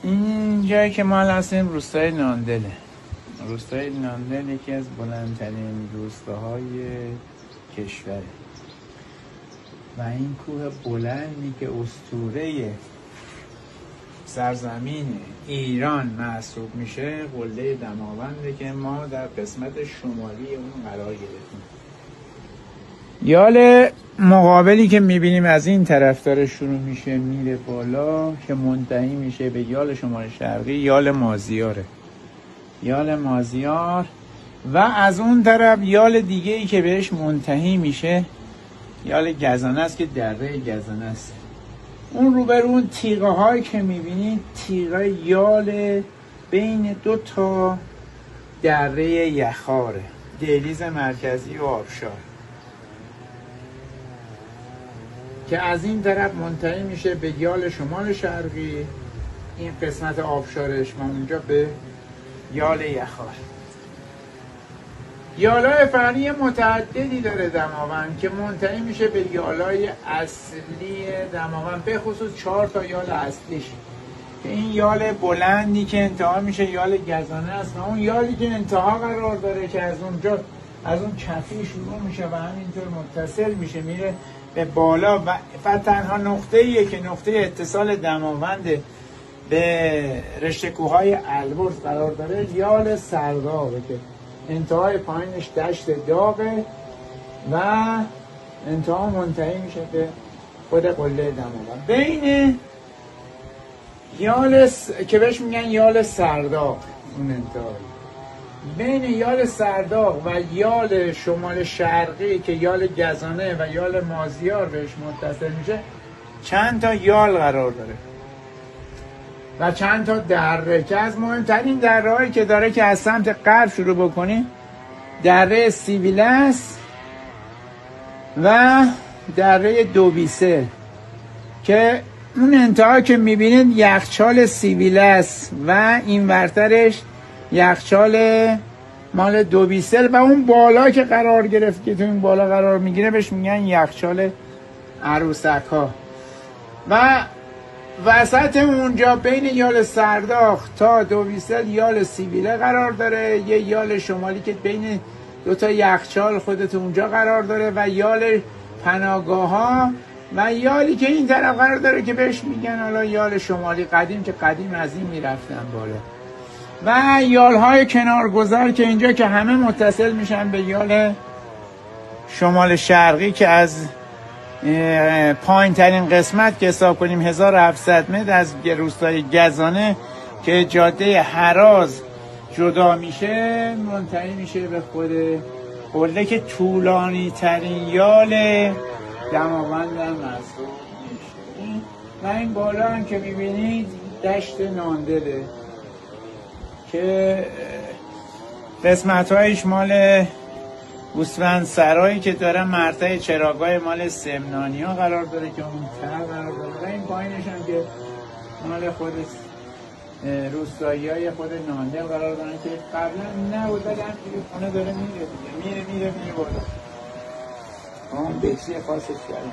این جایی که ما هستیم روستای ناندله. روستای ناندل یکی از بلندترین روستاهای کشوره و این کوه بلندی که اسطوره سرزمین ایران محسوب میشه قله دماونده که ما در قسمت شمالی اون قرار گرفتیم. یال مقابلی که میبینیم از این طرف داره شروع میشه میره بالا که منتهی میشه به یال شمال شرقی، یال مازیاره. یال مازیار و از اون طرف یال دیگه ای که بهش منتهی میشه یال گزانه است که دره گزانه است. اون روبرو اون تیغه هایی که میبینید تیغه یال بین دو تا دره یخاره، دهلیز مرکزی و آبشار، که از این طرف منتهی میشه به یال شمال شرقی، این قسمت آبشارش، و اونجا به یال یخار. یالای فرعی متعددی داره دماوند که منتهی میشه به یالای اصلی دماوند، به خصوص 4 تا یال اصلیش که این یال بلندی که انتها میشه یال گزانه است و اون یالی که انتها قرار داره که از اونجا از اون کفی شروع میشه و همینطور متصل میشه میره به بالا و تنها نقطه ایه که نقطه اتصال دماوند به رشته کوههای البرز قرار داره یال سردابه که انتهای پایینش دشت داغه و انتها منتهی میشه به خود قله دماوند. بین یال که بهش میگن یال سرداغ، اون انتهای بین یال سرداغ و یال شمال شرقی که یال گزانه و یال مازیار بهش متصل میشه چند تا یال قرار داره و چند تا دره که از مهمترین دره‌هایی که داره که از سمت غرب شروع بکنیم دره سیویلس و دره دوبیسه که اون انتها که میبینید یخچال سیویلس و این ورترش یخچال مال دوبیسل و اون بالا که قرار گرفت که تو این بالا قرار میگیره بهش میگن یخچال عروسک ها. و وسط اونجا بین یال سرداغ تا دوبیسل یال سیویله قرار داره، یه یال شمالی که بین 2 تا یخچال خودت اونجا قرار داره و یال پناهگاه ها و یالی که این طرف قرار داره که بهش میگن حالا یال شمالی قدیم که قدیم از این میرفتن بالا و یالهای کنارگذر که اینجا که همه متصل میشن به یال شمال شرقی که از پایین ترین قسمت که حساب کنیم 1700 متر از روستای گزانه که جاده هراز جدا میشه منتهی میشه به خود قله که طولانی ترین یال دماوند هم محسوب میشه. و این بالا هم که میبینید دشت ناندله که قسمت هایش مال گوسفند سرایی که داره مرتع چراگاه مال سمنانی ها قرار داره که اون طرف قرار داره و این پایینش هم که مال خود روستایی های خود ناندل قرار دارن که قبلا نبود ولی همینجوری خونه داره میره بالا اون بکسی خاصش کردن.